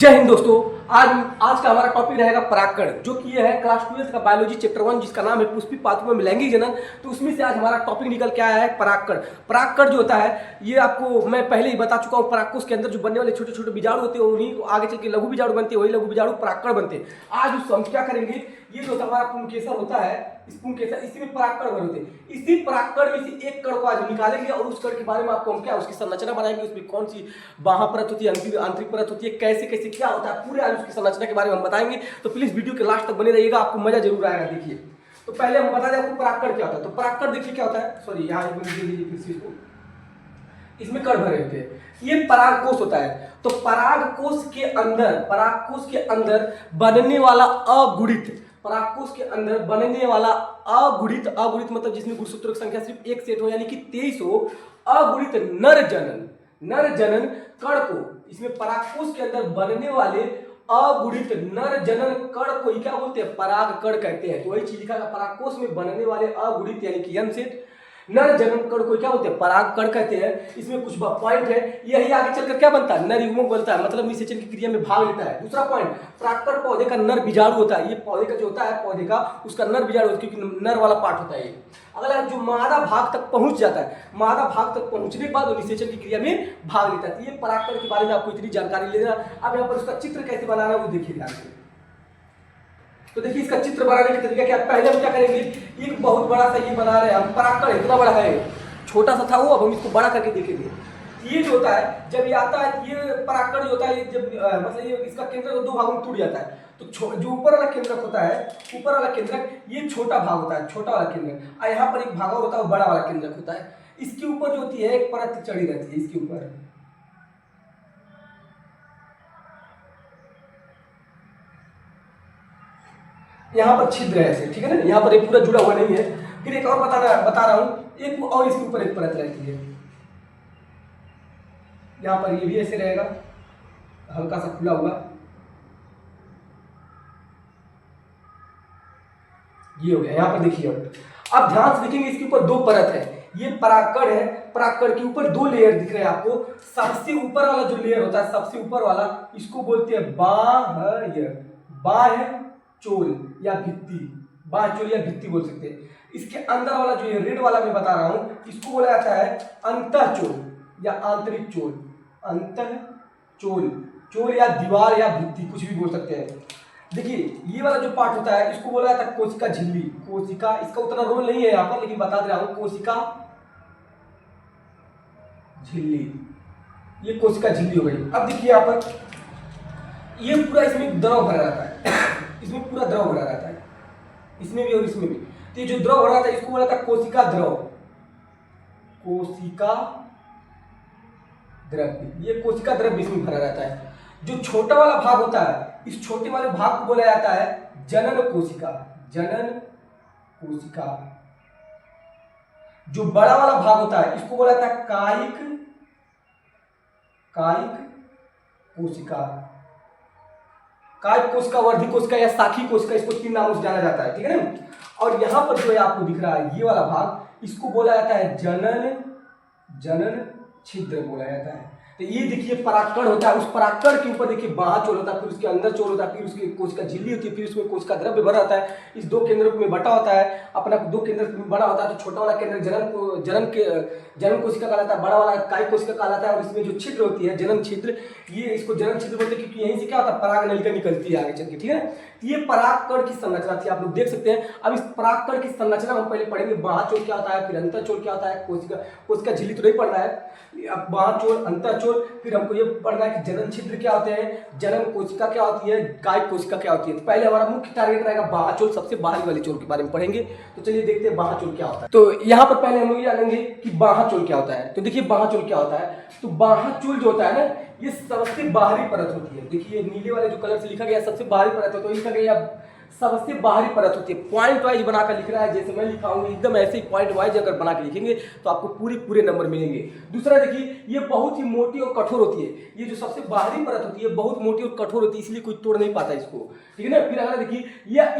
जय हिंद दोस्तों। आज आज का हमारा टॉपिक रहेगा परागकण, जो कि ये है क्लास 12 का बायोलॉजी चैप्टर 1 जिसका नाम है पुष्पी पादपों में लैंगिक जनन। तो उसमें से आज हमारा टॉपिक निकल के आया है परागकण। परागकण जो होता है ये आपको मैं पहले ही बता चुका हूँ। परागकोश के अंदर जो बनने वाले छोटे छोटे बीजाणु होते हैं उन्हीं को आगे चल के लघु बीजाणु बनते हैं, वही लघु बीजाणु परागकण बनते हैं। आज उसको हम क्या करेंगे, ये जो हमारा पुंकेसर होता है, इस पुंकेसर इसी में परागकण बने होते हैं। इसी परागकण में से एक कण को आज निकालेंगे और उस कण के बारे में आपको हम क्या उसकी संरचना बनाएंगे, उसमें कौन सी बाह्य परत होती है, आंतरिक परत होती है, कैसे कैसे क्या होता है, पूरे आज उसकी संरचना के बारे में हम बताएंगे। तो प्लीज वीडियो के लास्ट तक बने रहिएगा, आपको मजा जरूर आएगा। देखिए तो पहले हम बता दें आपको परागकण क्या होता है। तो परागकण देखिए क्या होता है, सॉरी यहाँ इसमें कण भरे होते हैं, ये परागकोश होता है। तो परागकोश के अंदर बनने वाला अगुणित, परागकोश के अंदर बनने वाला अगुणित मतलब जिसमें गुणसूत्रों की संख्या सिर्फ एक सेट हो, यानी कि 23 हो, अगुणित नर जनन कण को, इसमें परागकोश के अंदर बनने वाले अगुणित नर जनन कण को क्या बोलते हैं, परागकण कहते हैं। तो वही चीज लिखा है, परागकोश में बनने वाले अगुणित यानी कि यन सेट नर जनन कण को क्या बोलते हैं, परागकण कहते हैं। इसमें कुछ पॉइंट है, यही आगे चलकर क्या बनता है, नर युग्मक बनता है, मतलब निषेचन की क्रिया में भाग लेता है। दूसरा पॉइंट, परागकण पौधे का नर बीजाणु होता है। ये पौधे का जो होता है, पौधे का उसका नर बीजाणु, क्योंकि नर वाला पार्ट होता है ये। अगला जो मादा भाग तक पहुंच जाता है, मादा भाग तक पहुंचने के बाद वो निषेचन की क्रिया में भाग लेता है। ये परागकण के बारे में आपको इतनी जानकारी लेना। अब यहाँ पर उसका चित्र कैसे बनाना है वो देखिए ध्यान से। तो देखिए इसका चित्र बनाने का तरीका क्या, पहले हम क्या करेंगे, एक बहुत बड़ा सा ये बना रहे हैं हम, परागकण इतना बड़ा है, छोटा सा था वो, अब हम इसको बड़ा करके देखेंगे। ये जो होता है जब ये आता है, ये परागकण जो होता है, ये जब मतलब ये इसका केंद्रक दो भागों में टूट जाता है। तो जो ऊपर वाला केंद्रक होता है, ऊपर वाला केंद्रक ये छोटा भाग होता है, छोटा वाला केंद्रक, और यहाँ पर एक भाग और होता है वो बड़ा वाला केंद्रक होता है। इसके ऊपर जो होती है एक परत चढ़ी रहती है, इसके ऊपर यहाँ पर छिद्र है ऐसे, ठीक है ना, यहाँ पर एक पूरा जुड़ा हुआ नहीं है। फिर एक और बता रहा हूं, एक और इसके ऊपर एक परत रहती है, यहाँ पर ये भी ऐसे रहेगा, हल्का सा खुला हुआ, ये हो गया। यहाँ पर देखिए अब ध्यान से देखेंगे, इसके ऊपर दो परत है, ये परागकण है, परागकण के ऊपर दो लेयर दिख रहे हैं आपको। सबसे ऊपर वाला जो लेयर होता है, सबसे ऊपर वाला, इसको बोलते हैं बाह्य चोल या भित्ति, बाह्य चोल या भित्ति बोल सकते हैं। इसके अंदर वाला जो ये रेड वाला मैं बता रहा हूं, इसको बोला जाता है अंतःचोल या आंतरिक चोल, चोल या दीवार या भित्ति, कुछ भी बोल सकते हैं। देखिए ये वाला जो पार्ट होता है, इसको बोला जाता है कोशिका झिल्ली। कोशिका, इसका उतना रोल नहीं है यहाँ पर, लेकिन बता दे रहा हूं, कोशिका झिल्ली, ये कोशिका झिल्ली हो गई। अब देखिए यहाँ पर ये पूरा इसमें द्रव भरा रहता है इसमें पूरा द्रव भरा रहता है, इसमें भी और इसमें भी। तो ये जो द्रव भरा रहता है इसको बोला जाता है कोशिका द्रव्य, ये कोशिका द्रव्य इसमें भरा रहता है। जो छोटा वाला भाग होता है, इस छोटे वाले भाग को बोला जाता है जनन कोशिका। जो बड़ा वाला भाग होता है इसको बोला जाता है कायिक कोशिका, कायिक कोशिका, वर्धी कोशिका या साखी कोशिका, इसको 3 नामों से जाना जाता है, ठीक है ना। और यहाँ पर जो है आपको दिख रहा है ये वाला भाग, इसको बोला जाता है जनन छिद्र बोला जाता है। तो ये देखिए परागकण होता है, उस परागकण के ऊपर देखिए बाह्य चोल होता है, फिर उसके अंदर चोल होता है, फिर उसकी कोशिका झिल्ली होती है, फिर उसमें कोशिका द्रव्य भरा होता है। इस दो केंद्रों में बटा होता है, अपना दो केंद्र में बड़ा होता है। तो छोटा वाला केंद्र जनन कोशिका कहलाता है, बड़ा वाला कायिक कोशिका कहलाता है। और इसमें जो छिद्र होती है जनन छिद्र, ये इसको जनन छिद्र बोलते हैं, क्योंकि यहीं से क्या होता है, पराग नलिका निकलती है आगे चल के, ठीक है। ये परागकण की संरचना थी, आप लोग देख सकते हैं। अब इस परागकण की संरचना हम पहले पढ़ेंगे, बाह्यचोल क्या होता है, फिर अंतःचोल क्या होता है, कोशिका झिल्ली तो नहीं पढ़ना है, अब बाह्यचोल, अंतःचोल, फिर हमको ये पढ़ना है कि जनन छिद्र क्या होते हैं, जनन कोशिका क्या होती है, कायिक कोशिका क्या होती है। तो पहले हमारा मुख्य टारगेट रहेगा बाह्यचोल, सबसे बाहरी वाले चोल के बारे में पढ़ेंगे। तो चलिए देखते हैं बाह्यचोल क्या होता है। तो यहाँ पर पहले हम लोग ये जानेंगे कि बाह्यचोल क्या होता है। तो देखिए बाह्यचोल क्या होता है, तो बाह्यचोल जो होता है ना, ये सबसे बाहरी परत होती है। देखिए नीले वाले जो कलर से लिखा गया सबसे बाहरी परत है, तो लिखा गया सबसे बाहरी परत होती है। पॉइंट वाइज बनाकर लिख रहा है, जैसे मैं लिखा हूँ एकदम ऐसे ही पॉइंट वाइज अगर बना के लिखेंगे तो आपको पूरे नंबर मिलेंगे। दूसरा देखिए ये बहुत ही मोटी और कठोर होती है, ये जो सबसे बाहरी परत होती है बहुत मोटी और कठोर होती है, इसलिए कोई तोड़ नहीं पाता इसको, ठीक है ना। फिर अगर देखिए यह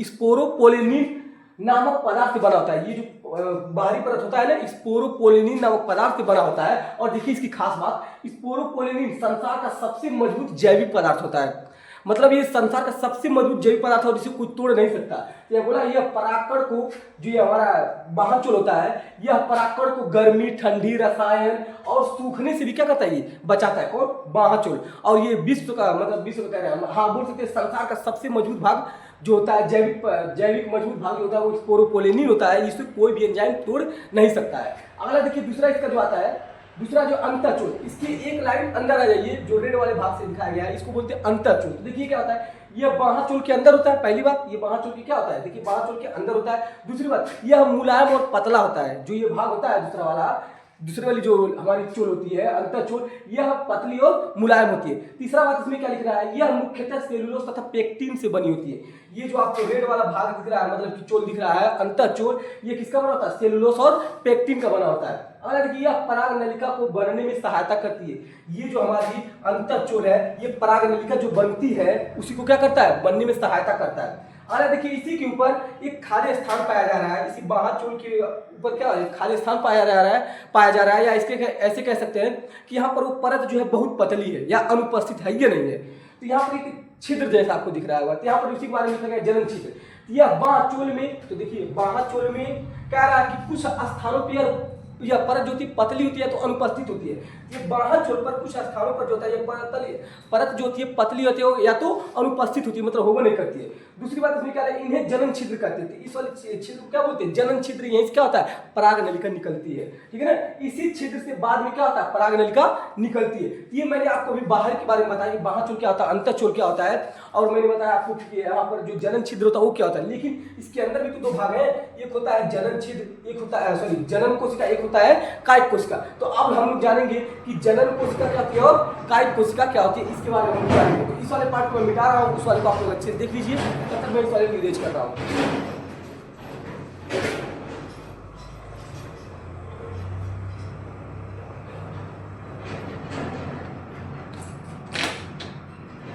स्पोरोपोलेनिन नामक पदार्थ से बना होता है। ये जो बाहरी परत होता है ना, स्पोरोपोलिनिन नामक पदार्थ से बना होता है। और देखिए इसकी खास बात, स्पोरोपोलिनिन संसार का सबसे मजबूत जैविक पदार्थ होता है। मतलब ये संसार का सबसे मजबूत जैविक पदार्थ है और इसे कोई तोड़ नहीं सकता। ये बोला यह परागकण को, जो ये हमारा बाह्यचोल होता है, यह परागकण को गर्मी, ठंडी, रसायन और सूखने से भी क्या करता है, ये बचाता है। कौन? बाह्यचोल। और ये विश्व का, मतलब विश्व का कह रहे हैं, हाँ बोल सकते हैं संसार का सबसे मजबूत भाग जो होता है, जैविक मजबूत भाग जो होता है वो स्पोरोपोलिनिन होता है। इसे कोई भी एंजाइम तोड़ नहीं सकता है। अगला देखिए दूसरा इसका जो आता है, दूसरा जो अंतःचोल, इसकी एक लाइन अंदर आ जाइए, जो रेड वाले भाग से दिखाया गया है, इसको बोलते हैं अंतःचोल। तो देखिए क्या होता है, ये बाह्यचोल के अंदर होता है। पहली बात, ये बाह्यचोल के क्या होता है, देखिए बाह्यचोल के अंदर होता है। दूसरी बात, यह मुलायम और पतला होता है। जो ये भाग होता है दूसरे वाली जो हमारी चोल होती है अंतःचोल, यह पतली और मुलायम होती है। तीसरा बात इसमें क्या लिख रहा है, यह मुख्यतः सेलुलोज तथा पेक्टिन से बनी होती है। ये जो आपको रेड वाला भाग दिख रहा है, मतलब कि चोल दिख रहा है अंतःचोल, ये किसका बना होता है, सेलुलोज और पेक्टिन का बना होता है। अगर देखिए यह पराग नलिका को बनने में सहायता करती है। ये जो हमारी अंतःचोल है, ये पराग नलिका जो बनती है उसी को क्या करता है, बनने में सहायता करता है। अरे देखिए इसी के ऊपर एक खाली स्थान पाया जा रहा है, इसी बाह्यचोल के ऊपर क्या है, खाली स्थान पाया जा रहा है, या इसके ऐसे कह सकते हैं कि यहाँ पर वो परत जो है बहुत पतली है या अनुपस्थित है, ये नहीं है। तो यहाँ पर एक छिद्र जैसा आपको दिख रहा होगा, तो यहाँ पर उसी के बारे में लिखा गया जनन छिद्र। यह बाह्यचोल में, तो देखिए बाह्यचोल में कह रहा है कि कुछ स्थानों पर यह परत जो होती है पतली होती है तो अनुपस्थित होती है। ये बाह्यचोल पर कुछ स्थानों पर जो होता है ये परत जो होती है पतली होती है या तो अनुपस्थित होती है, मतलब होगा नहीं करती है। दूसरी बात इसमें क्या है, इन्हें जनन छिद्र कहते हैं। इस वाले छिद्र को क्या बोलते हैं, जनन छिद्र। यहीं से क्या होता है, पराग नलिका निकलती है, ठीक है ना। इसी छिद्र से बाद में क्या होता है, पराग नलिका निकलती है। ये मैंने आपको अभी बाहर के बारे में बताया कि बाह्यचोल क्या होता है, अंतःचोल क्या होता है, और मैंने बताया आपको कि यहाँ पर जो जनन छिद्र होता है वो क्या होता है। लेकिन इसके अंदर भी तो दो भाग हैं, एक होता है जनन छिद्र, एक होता है सॉरी जनन कोशिका, एक होता है कायिक कोशिका। तो अब हम लोग जानेंगे कि जनन कोशिका क्या होती है और कायिक कोशिका क्या होती है, इसके बारे में हम जानेंगे। तो इस वाले पार्ट को मैं मिटा रहा हूँ, उस वाले को आप लोग अच्छे से देख लीजिए, तब तक मैं इस वाले को इरेज कर रहा हूँ।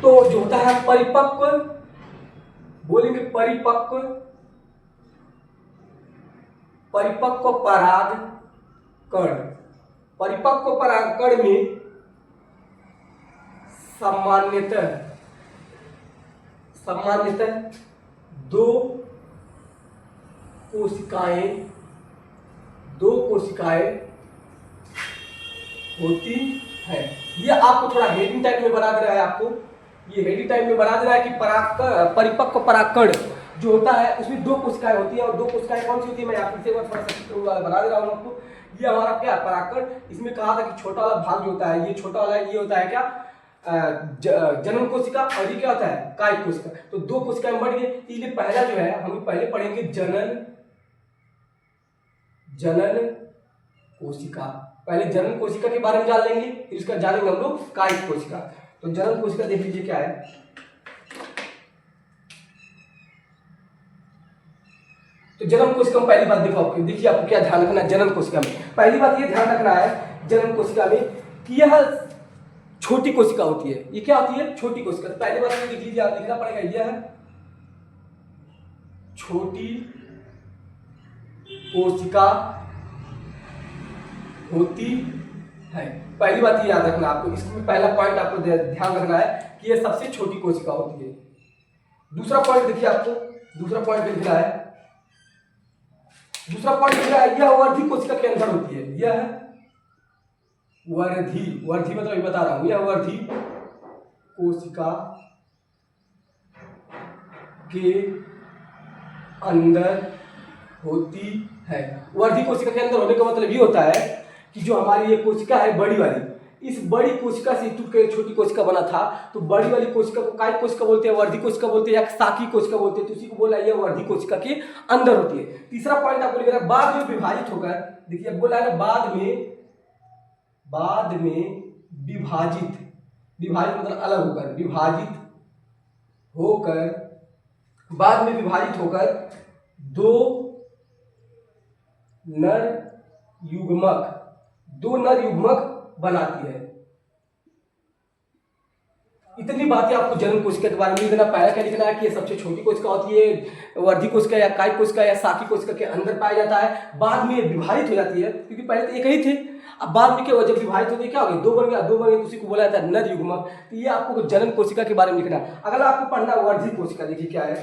तो जो होता है परिपक्व, बोलेंगे परिपक्व पराग कण। परिपक्व पराग कण में सामान्यतः दो कोशिकाएं होती है। ये आपको थोड़ा हेडिंग टाइप में बना दे रहा है, आपको ये हेडिंग टाइप में बना दे रहा है कि परिपक्व परागकण जो होता है उसमें दो कोशिकाएं होती है। और दो कोशिकाएं कौन सी होती है, मैं आपको थोड़ा सा चित्र बना दे रहा हूँ आपको। ये हमारा क्या परागकण, इसमें कहा था कि छोटा वाला भाग जो होता है, ये छोटा वाला ये होता है क्या, जनन कोशिका, और ये क्या होता है कायिक कोशिका। तो दो कोशिकाएं बढ़ गई, इसलिए पहला जो है हम पहले पढ़ेंगे जनन कोशिका। पहले जनन कोशिका के बारे में जान लेंगे, फिर इसका जानेंगे हम लोग कायिक कोशिका। तो जनन कोशिका देख लीजिए क्या है। तो जनन कोशिका में पहली बात देखिए आपको क्या ध्यान रखना है जनन कोशिका में। पहली बात ये ध्यान रखना है जनन कोशिका में कि यह छोटी कोशिका होती है। ये क्या होती है, छोटी कोशिका। तो पहली बात देख लीजिए, आप लिखना पड़ेगा, यह छोटी कोशिका होती है। पहली बात ये याद रखना आपको, इसमें पहला पॉइंट आपको ध्यान रखना है कि यह सबसे छोटी कोशिका होती है। दूसरा पॉइंट देखिए, आपको दूसरा पॉइंट लिखना है, यह वर्धी कोशिका के अंदर होती है। यह वर्धी मतलब ये बता रहा हूं, यह वर्धी कोशिका के अंदर होती है। वर्धी कोशिका के अंदर होने का मतलब ये होता है कि जो हमारी ये कोशिका है बड़ी वाली, इस बड़ी कोशिका से टूट कर छोटी कोशिका बना था। तो बड़ी वाली कोशिका को कायिक कोशिका बोलते हैं, वर्धी कोशिका बोलते हैं, या शाकी कोशिका बोलते हैं। तो उसी को बोला यह वर्धी कोशिका के अंदर होती है। तीसरा पॉइंट आपको लिखना है, बाद में विभाजित होकर, देखिए अब बोला है बाद में विभाजित मतलब अलग होकर, बाद में विभाजित होकर दो नर युग्मक बनाती है। इतनी बातें आपको जनन कोशिका के बारे में लिखना। पहला क्या लिखना है कि ये सबसे छोटी कोशिका होती है, वर्धी कोशिका या काय कोशिका या साकी कोशिका के अंदर पाया जाता है। बाद में विभाजित हो जाती है, क्योंकि पहले तो एक ही थे, अब बाद में क्या हुआ, जब विभाजित होती है क्या हो गया, दो बन गया, दो बन गया, तो उसी को बोला जाता है नर युग्मक। तो ये आपको जनन कोशिका के बारे में लिखना है। अगर आपको पढ़ना वर्धी कोशिका, देखिए क्या है,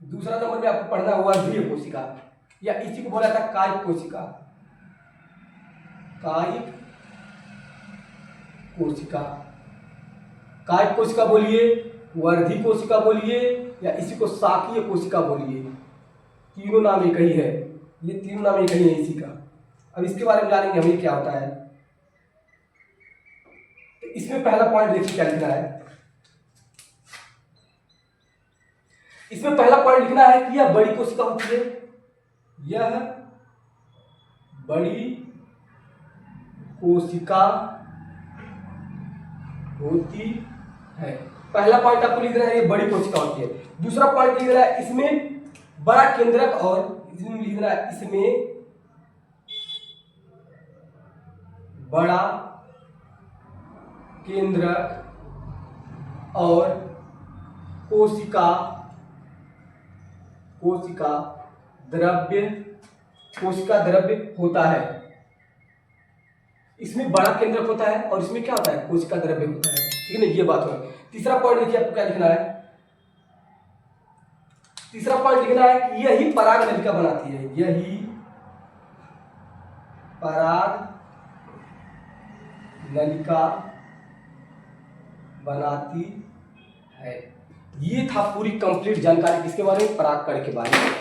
दूसरा नंबर में आपको पढ़ना वर्धीय कोशिका, या इसी को बोला जाता है काय कोशिका। काय कोशिका, काय कोशिका बोलिए, वर्धी कोशिका बोलिए, या इसी को साकीय कोशिका बोलिए, तीनों नाम एक ही है, ये तीनों नाम एक ही है इसी का। अब इसके बारे में जानेंगे हम, ये क्या होता है। तो इसमें पहला पॉइंट देखिए क्या लिखना है, इसमें पहला पॉइंट लिखना है कि यह बड़ी कोशिका होती है, यह बड़ी कोशिका होती है। पहला पॉइंट आपको लिख देना है, ये बड़ी कोशिका होती है। दूसरा पॉइंट लिख देना है, इसमें बड़ा केंद्रक, और इसमें लिख देना है, इसमें बड़ा केंद्रक और कोशिका द्रव्य होता है। इसमें बड़ा केंद्रक होता है और इसमें क्या होता है, कोशिका द्रव्य होता है, ठीक है ना, ये बात है। तीसरा पॉइंट देखिए आपको क्या लिखना है, तीसरा पॉइंट लिखना है कि यही पराग नलिका बनाती है, यही पराग नलिका बनाती है। ये था पूरी कंप्लीट जानकारी किसके बारे में, परागकण के बारे में।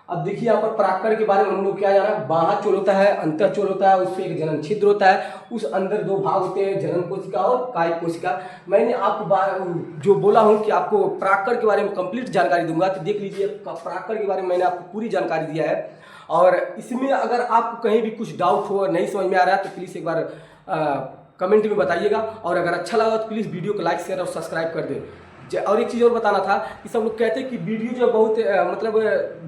अब देखिए यहाँ पर परागकण के बारे में हम लोग क्या जाना, बाह्यचोल होता है, अंतःचोल होता है, उसमें एक जनन छिद्र होता है, उस अंदर दो भाग होते हैं, जनन कोशिका और काय कोशिका। मैंने आपको जो बोला हूँ कि आपको परागकण के बारे में कंप्लीट जानकारी दूंगा, तो देख लीजिए परागकण के बारे में मैंने आपको पूरी जानकारी दिया है। और इसमें अगर आपको कहीं भी कुछ डाउट हो, नहीं समझ में आ रहा है, तो प्लीज़ एक बार कमेंट में बताइएगा। और अगर अच्छा लगा तो प्लीज़ वीडियो को लाइक शेयर और सब्सक्राइब कर दें। और एक चीज़ और बताना था कि सब लोग कहते हैं कि वीडियो जो बहुत मतलब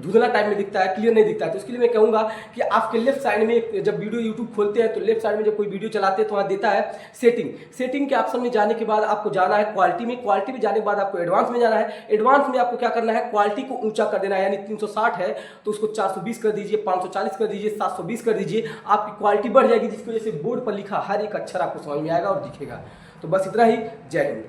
धुंधला टाइप में दिखता है, क्लियर नहीं दिखता है, तो उसके लिए मैं कहूँगा कि आपके लेफ्ट साइड में जब वीडियो यूट्यूब खोलते हैं तो लेफ्ट साइड में जब कोई वीडियो चलाते हैं तो वहाँ देता है सेटिंग के ऑप्शन में जाने के बाद आपको जाना है क्वालिटी में जाने के बाद आपको एडवांस में जाना है। एडवांस में आपको क्या करना है, क्वालिटी को ऊंचा कर देना है, यानी 360 है तो उसको 420 कर दीजिए, 540 कर दीजिए, 720 कर दीजिए, आपकी क्वालिटी बढ़ जाएगी, जिसकी वजह से बोर्ड पर लिखा हर एक अक्षर आपको समझ में आएगा और दिखेगा। तो बस इतना ही, जय हिंद।